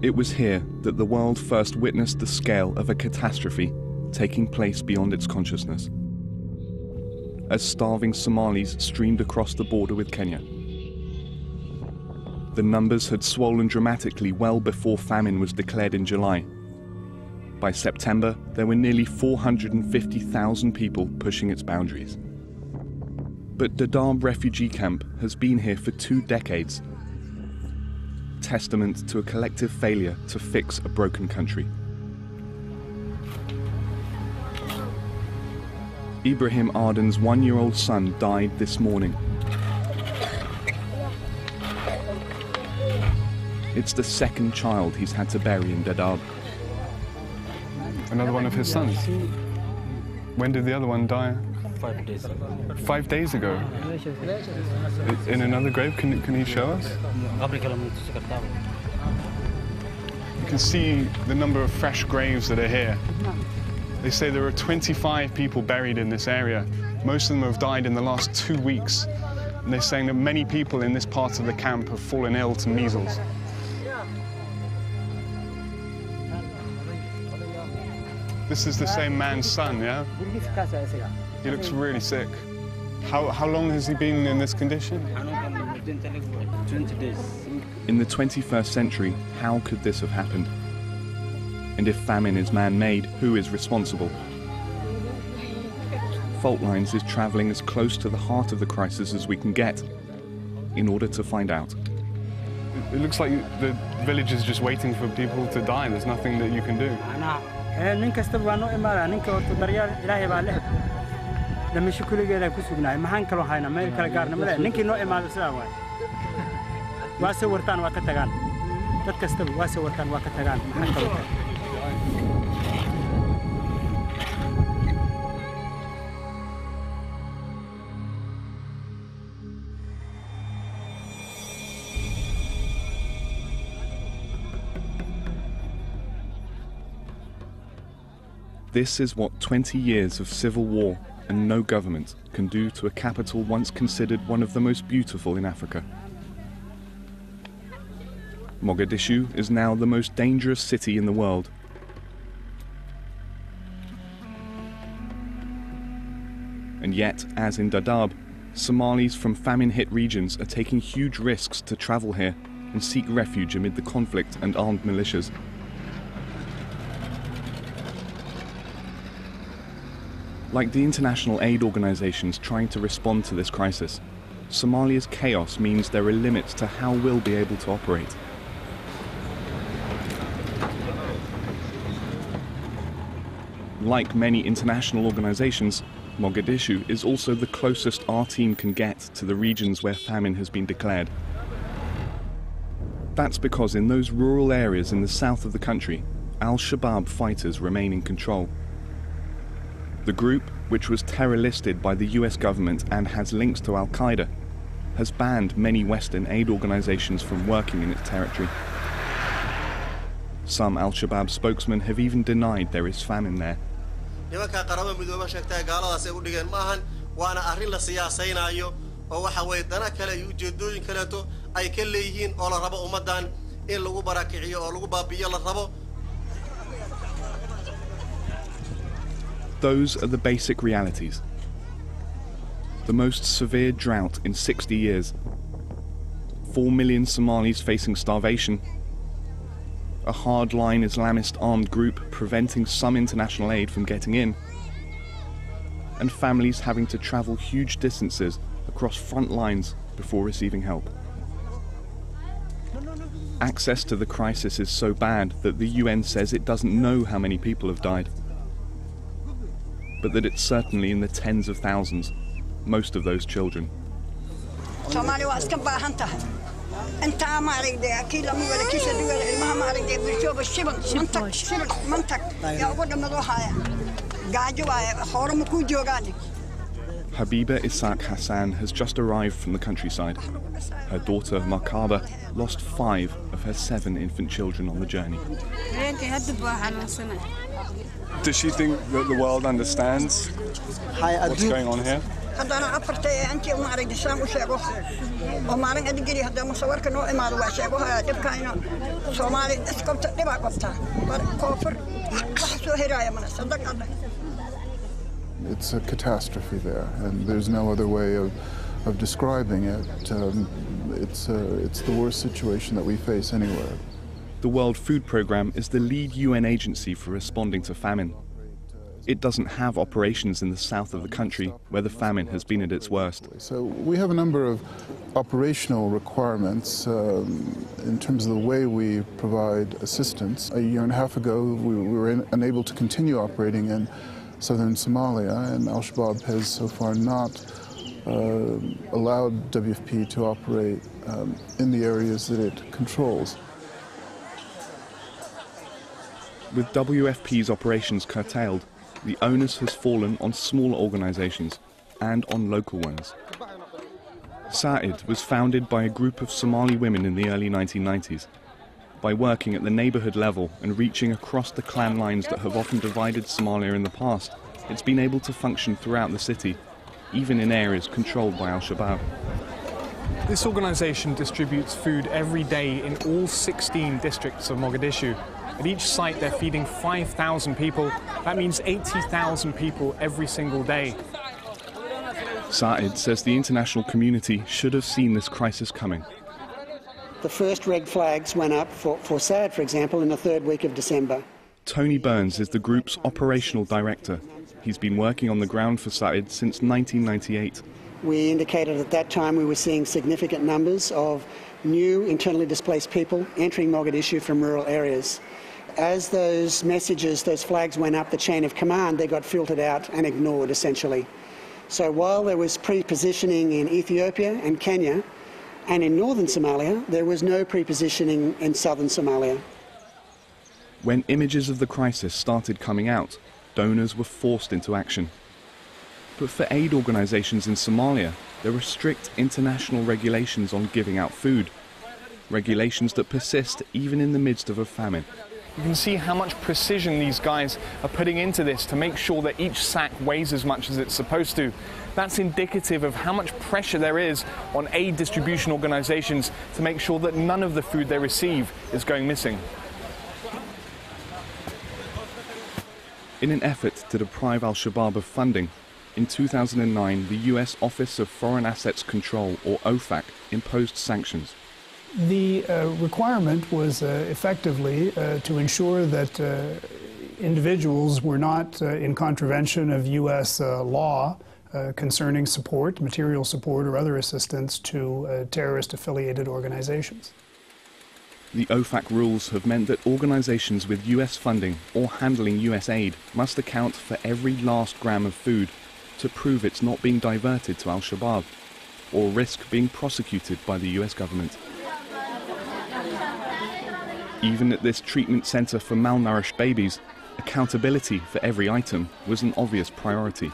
It was here that the world first witnessed the scale of a catastrophe taking place beyond its consciousness. As starving Somalis streamed across the border with Kenya. The numbers had swollen dramatically well before famine was declared in July. By September, there were nearly 450,000 people pushing its boundaries. But Dadaab refugee camp has been here for 2 decades, testament to a collective failure to fix a broken country. Ibrahim Arden's 1-year-old son died this morning. It's the 2nd child he's had to bury in Dadaab. Another one of his sons? When did the other one die? 5 days ago. 5 days ago? In another grave? Can he show us? You can see the number of fresh graves that are here. They say there are 25 people buried in this area. Most of them have died in the last 2 weeks. And they're saying that many people in this part of the camp have fallen ill to measles. This is the same man's son, yeah? He looks really sick. How long has he been in this condition? 20 days. In the 21st century, how could this have happened? And if famine is man-made, who is responsible? Fault Lines is travelling as close to the heart of the crisis as we can get, in order to find out. It looks like the village is just waiting for people to die. There's nothing that you can do. nin kasta waa noo imaanaa ninka horta daryaal ilaahay baa leh dhamasho kuligeeda ku sugnaay maxaan kaloo haynaa meel kala gaarna male ninkii noo imaado sidaa waay waa sawirtaan waa ka tagaan dad kastaba waa sawirtaan waa ka tagaan maxaan kaloo This is what 20 years of civil war and no government can do to a capital once considered one of the most beautiful in Africa. Mogadishu is now the most dangerous city in the world. And yet, as in Dadaab, Somalis from famine-hit regions are taking huge risks to travel here and seek refuge amid the conflict and armed militias. Like the international aid organisations trying to respond to this crisis, Somalia's chaos means there are limits to how we'll be able to operate. Like many international organisations, Mogadishu is also the closest our team can get to the regions where famine has been declared. That's because in those rural areas in the south of the country, Al-Shabaab fighters remain in control. The group, which was terror-listed by the US government and has links to Al-Qaeda, has banned many Western aid organisations from working in its territory. Some Al-Shabaab spokesmen have even denied there is famine there. Those are the basic realities. The most severe drought in 60 years. 4 million Somalis facing starvation. A hardline Islamist armed group preventing some international aid from getting in. And families having to travel huge distances across front lines before receiving help. Access to the crisis is so bad that the UN says it doesn't know how many people have died. But that it's certainly in the tens of thousands, most of those children. Habiba Isaac Hassan has just arrived from the countryside. Her daughter, Makaba, lost 5 of her 7 infant children on the journey. Does she think that the world understands what's going on here? haddana afartay antii uma arag disaan u sheego oo maalin adigii hadda musawirka noo imaado waa sheego dhibkayna Soomaali iskabta dhiba qabta war koofur wax soo heraaya mana sadaqada. It's a catastrophe there, and there's no other way of describing it. It's the worst situation that we face anywhere. The World Food Programme is the lead UN agency for responding to famine. It doesn't have operations in the south of the country, where the famine has been at its worst. So we have a number of operational requirements in terms of the way we provide assistance. A year and a half ago, we were unable to continue operating in southern Somalia, and Al-Shabaab has so far not allowed WFP to operate in the areas that it controls. With WFP's operations curtailed, the onus has fallen on smaller organisations and on local ones. Sa'id was founded by a group of Somali women in the early 1990s. By working at the neighbourhood level and reaching across the clan lines that have often divided Somalia in the past, it's been able to function throughout the city, even in areas controlled by Al-Shabaab. This organisation distributes food every day in all 16 districts of Mogadishu. At each site they're feeding 5,000 people. That means 80,000 people every single day. Sa'id says the international community should have seen this crisis coming. The first red flags went up for SAD, for example, in the third week of December. Tony Burns is the group's operational director. He's been working on the ground for Sa'id since 1998. We indicated at that time we were seeing significant numbers of new internally displaced people entering Mogadishu from rural areas. As those messages, those flags went up the chain of command, they got filtered out and ignored, essentially. So while there was pre-positioning in Ethiopia and Kenya and in northern Somalia, there was no pre-positioning in southern Somalia. When images of the crisis started coming out, donors were forced into action. But for aid organisations in Somalia, there are strict international regulations on giving out food. Regulations that persist even in the midst of a famine. You can see how much precision these guys are putting into this to make sure that each sack weighs as much as it's supposed to. That's indicative of how much pressure there is on aid distribution organisations to make sure that none of the food they receive is going missing. In an effort to deprive Al-Shabaab of funding, in 2009 the US Office of Foreign Assets Control, or OFAC, imposed sanctions. The requirement was effectively to ensure that individuals were not in contravention of U.S. law concerning support, material support or other assistance to terrorist-affiliated organizations. The OFAC rules have meant that organizations with US funding or handling US aid must account for every last gram of food to prove it's not being diverted to Al-Shabaab or risk being prosecuted by the US government. Even at this treatment centre for malnourished babies, accountability for every item was an obvious priority.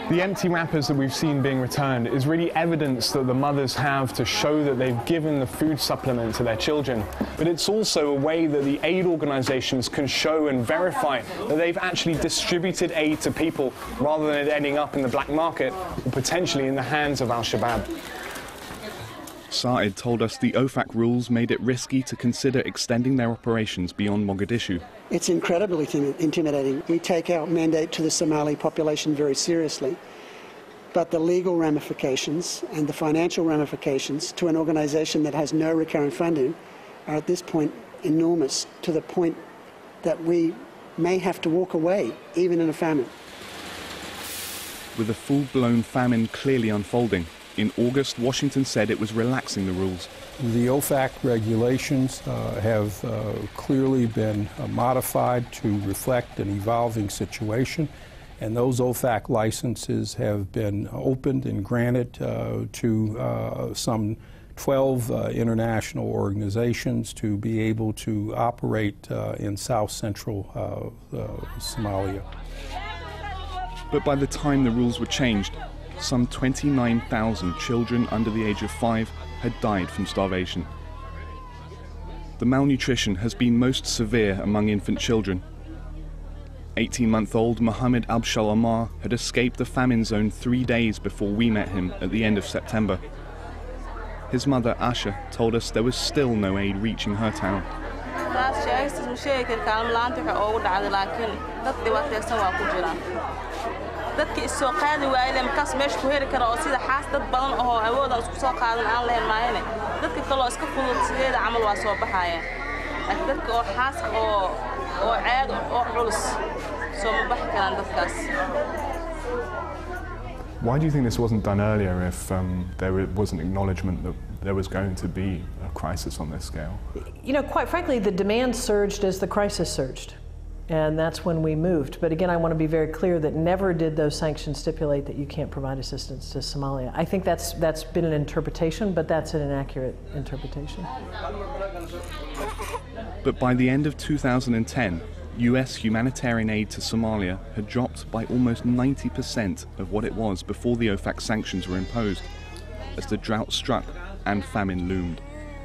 The empty wrappers that we've seen being returned is really evidence that the mothers have to show that they've given the food supplement to their children. But it's also a way that the aid organisations can show and verify that they've actually distributed aid to people rather than it ending up in the black market or potentially in the hands of Al-Shabaab. Sa'id told us the OFAC rules made it risky to consider extending their operations beyond Mogadishu. It's incredibly intimidating. We take our mandate to the Somali population very seriously, but the legal ramifications and the financial ramifications to an organisation that has no recurrent funding are at this point enormous, to the point that we may have to walk away, even in a famine. With a full-blown famine clearly unfolding, in August, Washington said it was relaxing the rules. The OFAC regulations have clearly been modified to reflect an evolving situation, and those OFAC licenses have been opened and granted to some 12 international organizations to be able to operate in south-central Somalia. But by the time the rules were changed, some 29,000 children under the age of 5 had died from starvation. The malnutrition has been most severe among infant children. 18-month-old Mohammed Abshal Amar had escaped the famine zone 3 days before we met him at the end of September. His mother, Asha, told us there was still no aid reaching her town. Why do you think this wasn't done earlier if there was an acknowledgement that there was going to be a crisis on this scale? You know, quite frankly, the demand surged as the crisis surged. And that's when we moved. But again, I want to be very clear that never did those sanctions stipulate that you can't provide assistance to Somalia. I think that's been an interpretation, but that's an inaccurate interpretation. But by the end of 2010, US humanitarian aid to Somalia had dropped by almost 90% of what it was before the OFAC sanctions were imposed, as the drought struck and famine loomed.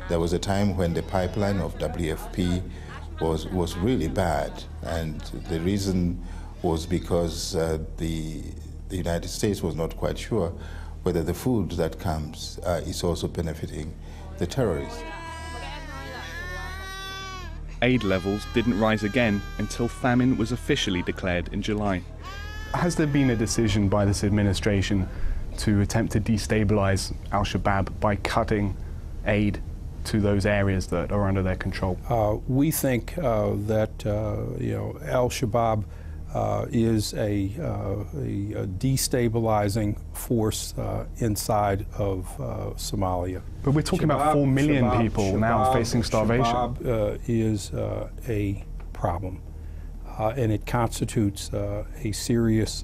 There was a time when the pipeline of WFP was really bad, and the reason was because the United States was not quite sure whether the food that comes is also benefiting the terrorists. Aid levels didn't rise again until famine was officially declared in July. Has there been a decision by this administration to attempt to destabilize al-Shabaab by cutting aid to those areas that are under their control? We think that al-Shabaab is a destabilizing force inside of Somalia. But we're talking about 4 million people now facing starvation. Shabaab is a problem, and it constitutes a serious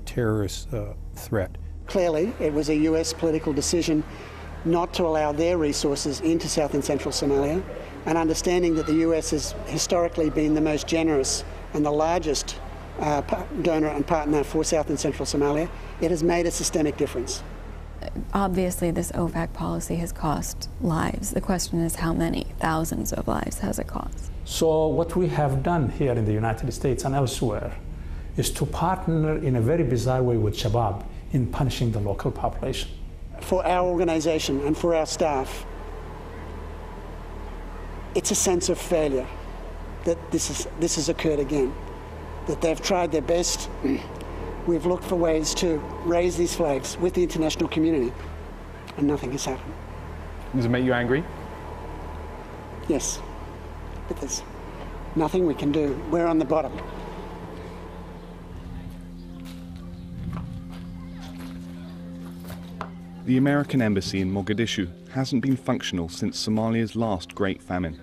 terrorist threat. Clearly, it was a US political decision not to allow their resources into South and Central Somalia, and understanding that the US has historically been the most generous and the largest donor and partner for South and Central Somalia, it has made a systemic difference. Obviously, this OFAC policy has cost lives. The question is how many thousands of lives has it cost? So what we have done here in the United States and elsewhere is to partner in a very bizarre way with Shabaab in punishing the local population. For our organization and for our staff, it's a sense of failure that this has occurred again, that they've tried their best. We've looked for ways to raise these flags with the international community, and nothing has happened. Does it make you angry? Yes, but there's nothing we can do. We're on the bottom. The American embassy in Mogadishu hasn't been functional since Somalia's last Great Famine.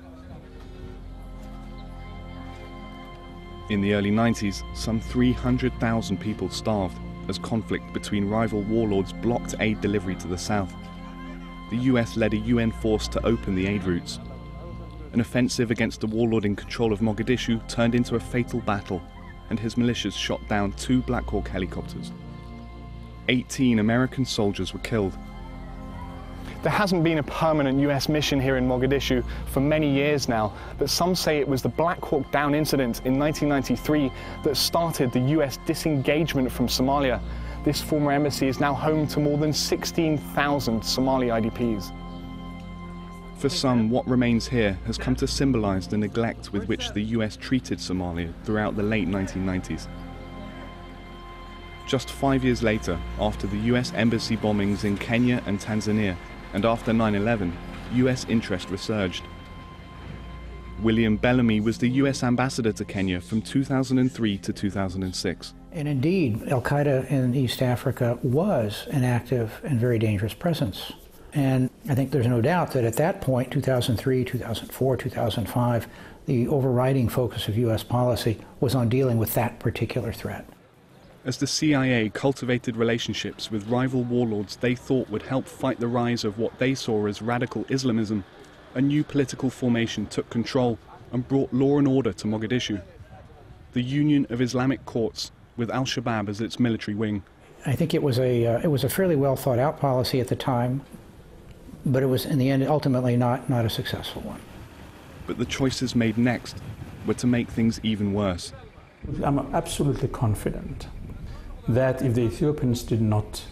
In the early 90s, some 300,000 people starved as conflict between rival warlords blocked aid delivery to the south. The US led a UN force to open the aid routes. An offensive against the warlord in control of Mogadishu turned into a fatal battle, and his militias shot down 2 Black Hawk helicopters. 18 American soldiers were killed. There hasn't been a permanent US mission here in Mogadishu for many years now, but some say it was the Black Hawk Down incident in 1993 that started the US disengagement from Somalia. This former embassy is now home to more than 16,000 Somali IDPs. For some, what remains here has come to symbolize the neglect with which the US treated Somalia throughout the late 1990s. Just 5 years later, after the US embassy bombings in Kenya and Tanzania, and after 9/11, US interest resurged. William Bellamy was the US ambassador to Kenya from 2003 to 2006. And indeed, al-Qaeda in East Africa was an active and very dangerous presence. And I think there's no doubt that at that point, 2003, 2004, 2005, the overriding focus of US policy was on dealing with that particular threat. As the CIA cultivated relationships with rival warlords they thought would help fight the rise of what they saw as radical Islamism, a new political formation took control and brought law and order to Mogadishu. The Union of Islamic Courts, with al-Shabaab as its military wing. I think it was a fairly well thought out policy at the time, but it was in the end ultimately not a successful one. But the choices made next were to make things even worse. I'm absolutely confident that if the Ethiopians did not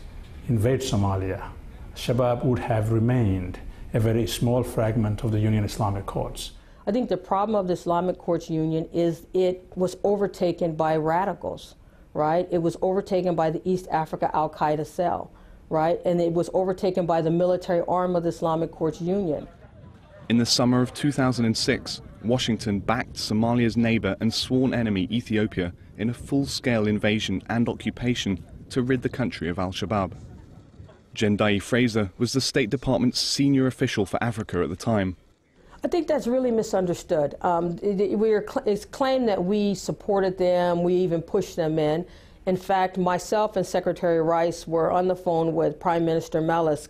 invade Somalia, Shabab would have remained a very small fragment of the Union Islamic Courts. I think the problem of the Islamic Courts Union is it was overtaken by radicals, right? It was overtaken by the East Africa Al-Qaeda cell, right? And it was overtaken by the military arm of the Islamic Courts Union. In the summer of 2006, Washington backed Somalia's neighbor and sworn enemy Ethiopia in a full-scale invasion and occupation to rid the country of al-Shabaab. Jendai Fraser was the State Department's senior official for Africa at the time. I think that's really misunderstood. It's claimed that we supported them, we even pushed them in. In fact, myself and Secretary Rice were on the phone with Prime Minister Meles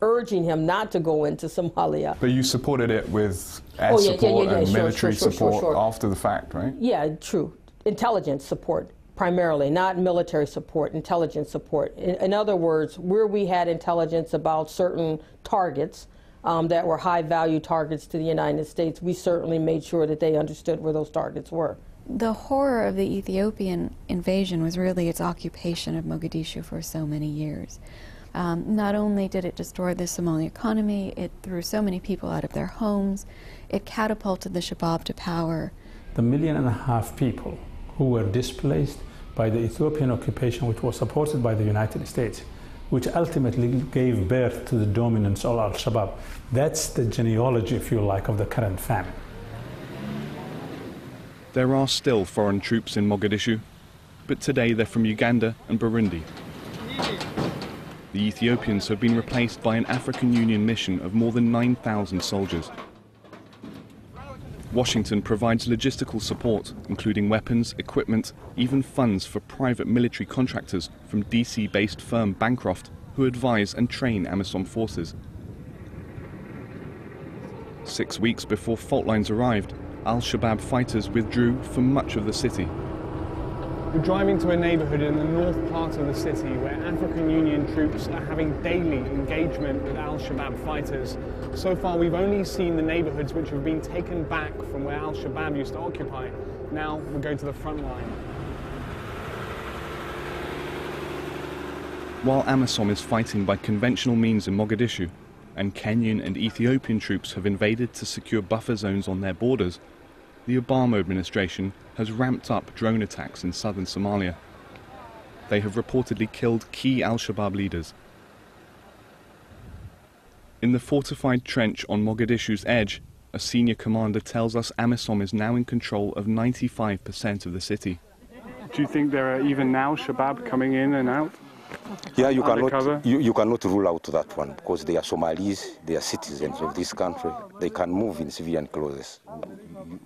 urging him not to go into Somalia. But you supported it with air support and military support after the fact, right? Yeah, true. Intelligence support, primarily, not military support, intelligence support. In other words, where we had intelligence about certain targets that were high-value targets to the United States, we certainly made sure that they understood where those targets were. The horror of the Ethiopian invasion was really its occupation of Mogadishu for so many years. Not only did it destroy the Somali economy, it threw so many people out of their homes, it catapulted the Shabab to power. The 1.5 million people who were displaced by the Ethiopian occupation, which was supported by the United States, which ultimately gave birth to the dominance of al-Shabaab. That's the genealogy, if you like, of the current famine. There are still foreign troops in Mogadishu, but today they're from Uganda and Burundi. The Ethiopians have been replaced by an African Union mission of more than 9,000 soldiers. Washington provides logistical support, including weapons, equipment, even funds for private military contractors from DC-based firm Bancroft, who advise and train AMISOM forces. 6 weeks before fault lines arrived, al-Shabaab fighters withdrew from much of the city. We're driving to a neighborhood in the north part of the city where African Union troops are having daily engagement with al-Shabaab fighters. So far, we've only seen the neighborhoods which have been taken back from where al-Shabaab used to occupy. Now we're going to the front line. While AMISOM is fighting by conventional means in Mogadishu, and Kenyan and Ethiopian troops have invaded to secure buffer zones on their borders, the Obama administration has ramped up drone attacks in southern Somalia. They have reportedly killed key al-Shabaab leaders. In the fortified trench on Mogadishu's edge, a senior commander tells us AMISOM is now in control of 95% of the city. Do you think there are even now Shabaab coming in and out? Yeah, you cannot rule out that one because they are Somalis, they are citizens of this country. They can move in civilian clothes.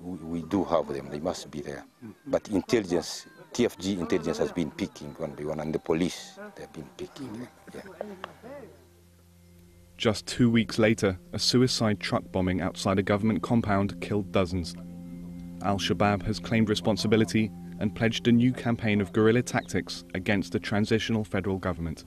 We do have them, they must be there. But intelligence, TFG intelligence has been picking one by one, and the police, they've been picking them. Yeah. Just 2 weeks later, a suicide truck bombing outside a government compound killed dozens. Al-Shabaab has claimed responsibility and pledged a new campaign of guerrilla tactics against a transitional federal government.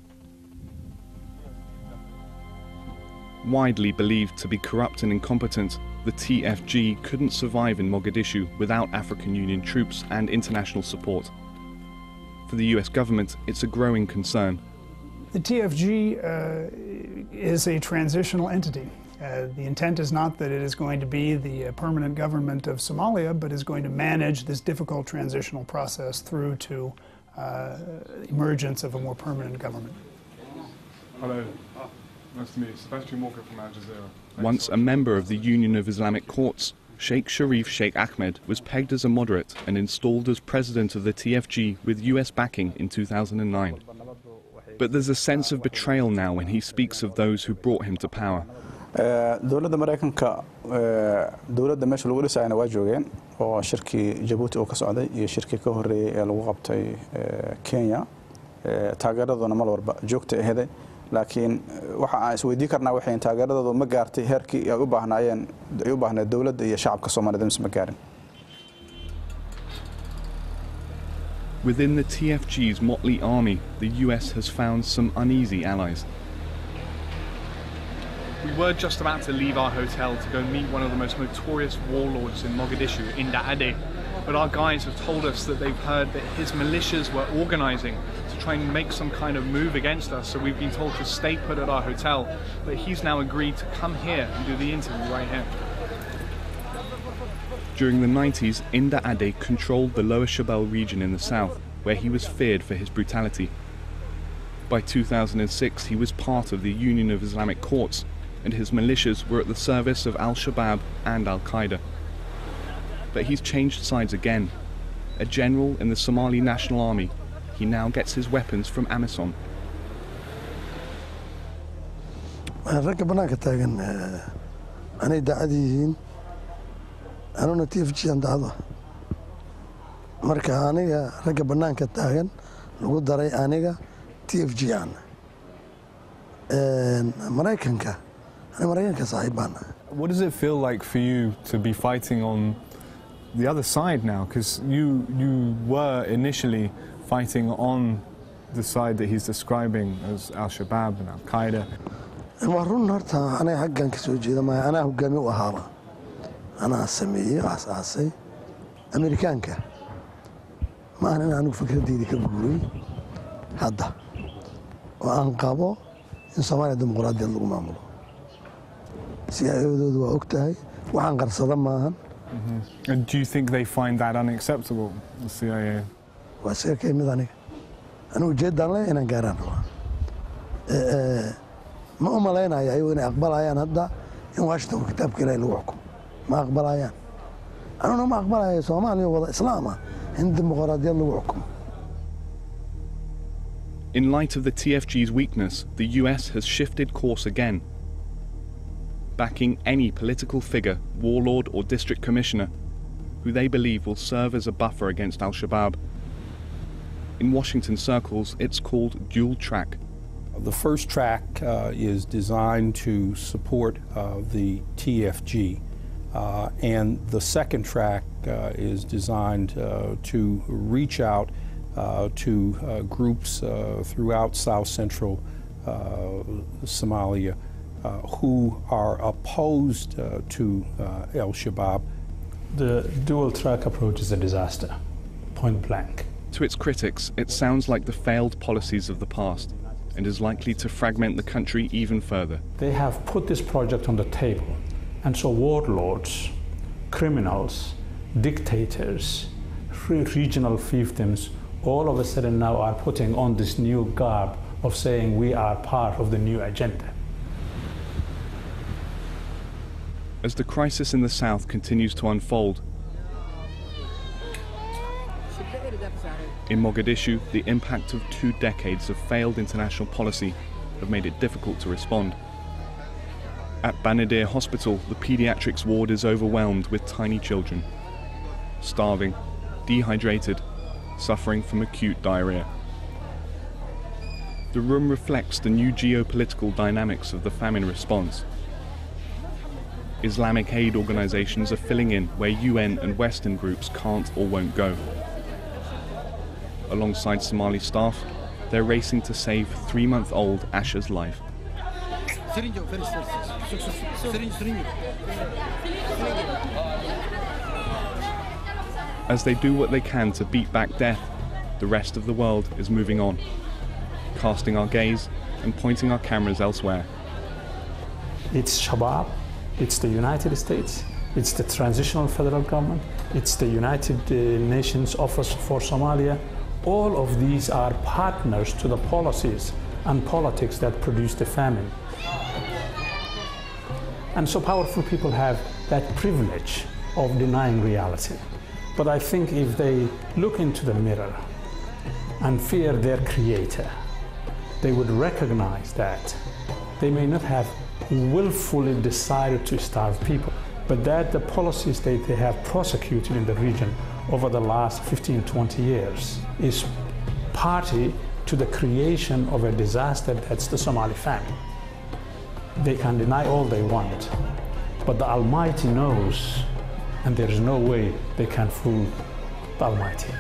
Widely believed to be corrupt and incompetent, the TFG couldn't survive in Mogadishu without African Union troops and international support. For the US government, it's a growing concern. The TFG is a transitional entity. The intent is not that it is going to be the permanent government of Somalia, but is going to manage this difficult transitional process through to emergence of a more permanent government. Hello. Nice to meet you. Sebastian Walker from Al Jazeera. Once a member of the Union of Islamic Courts, Sheikh Sharif Sheikh Ahmed was pegged as a moderate and installed as president of the TFG with US backing in 2009. But there's a sense of betrayal now when he speaks of those who brought him to power. dowladda Mareykanka dowladda meesha lagu dhisayna waa joogeen oo shirkii Djibouti oo ka socday iyo shirkii ka horeeyay ee lagu qabtay Kenya taageeraduna mal warba joogta ahayd laakiin waxa aan isweydiin karnaa waxay taageeradoodu ma gaartay heerkii ay u baahnaayeen dowladda iyo shacabka Soomaaliyeed ma gaarin. Within the TFG's motley army, the US has found some uneasy allies. We were just about to leave our hotel to go meet one of the most notorious warlords in Mogadishu, Inda Ade. But our guides have told us that they've heard that his militias were organizing to try and make some kind of move against us, so we've been told to stay put at our hotel. But he's now agreed to come here and do the interview right here. During the 90s, Inda Ade controlled the Lower Shabelle region in the south, where he was feared for his brutality. By 2006, he was part of the Union of Islamic Courts, and his militias were at the service of Al-Shabaab and Al-Qaeda. But he's changed sides again. A general in the Somali National Army, he now gets his weapons from Amazon. ragga banaanka taagan anay daacad yihiin anuna TFG aan dacdo marka aniga ragga banaanka taagan lagu daray aniga TFG aan Mareykanka saaxiibana. What does it feel like for you to be fighting on the other side now? Because you were initially fighting on the side that he's describing as Al-Shabaab and Al-Qaeda. Marun horta ana xaggan ka soo jeeda ma ana hogaami u ahaa. Ana sameeyay asaasay Amerikaanka. Ma ana anigu fikradeyda ka guuray hadda. Oo aan qabo in Soomaaliya dimuqraadiyad lagu maamulo. CIA-doodu waa ogtahay waxaan qarsada maahan. And do you think they find that unacceptable, the CIA? Waa sheekay mid aniga. Anigu jeedaan leh inaan gaaraan rabaa. Ma u malaynayo ayagu inay aqbalayaan hadda in Washington kitaabka Ilaahay lagu xukumo. Ma aqbalayaan. Anuna ma aqbalayo Soomaaliya wada Islaam ah in dimuqraadiyad lagu xukumo. In light of the TFG's weakness, the US has shifted course again, backing any political figure, warlord or district commissioner, who they believe will serve as a buffer against Al-Shabaab. In Washington circles, it's called dual track. The first track is designed to support the TFG, and the second track is designed to reach out to groups throughout South Central Somalia who are opposed to Al-Shabaab. The dual track approach is a disaster, point blank. To its critics, it sounds like the failed policies of the past and is likely to fragment the country even further. They have put this project on the table, and so warlords, criminals, dictators, regional fiefdoms, all of a sudden now are putting on this new garb of saying we are part of the new agenda. As the crisis in the south continues to unfold, in Mogadishu, the impact of 2 decades of failed international policy have made it difficult to respond. At Banadir Hospital, the pediatrics ward is overwhelmed with tiny children, starving, dehydrated, suffering from acute diarrhea. The room reflects the new geopolitical dynamics of the famine response. Islamic aid organizations are filling in where UN and Western groups can't or won't go. Alongside Somali staff, they're racing to save 3-month-old Asha's life. As they do what they can to beat back death, the rest of the world is moving on, casting our gaze and pointing our cameras elsewhere. It's Shabaab, it's the United States, it's the transitional federal government, it's the United Nations Office for Somalia. All of these are partners to the policies and politics that produce the famine. And so powerful people have that privilege of denying reality. But I think if they look into the mirror and fear their creator, they would recognize that they may not have willfully decided to starve people, but that the policies that they have prosecuted in the region over the last 15, 20 years is party to the creation of a disaster that's the Somali famine. They can deny all they want, but the Almighty knows, and there is no way they can fool the Almighty.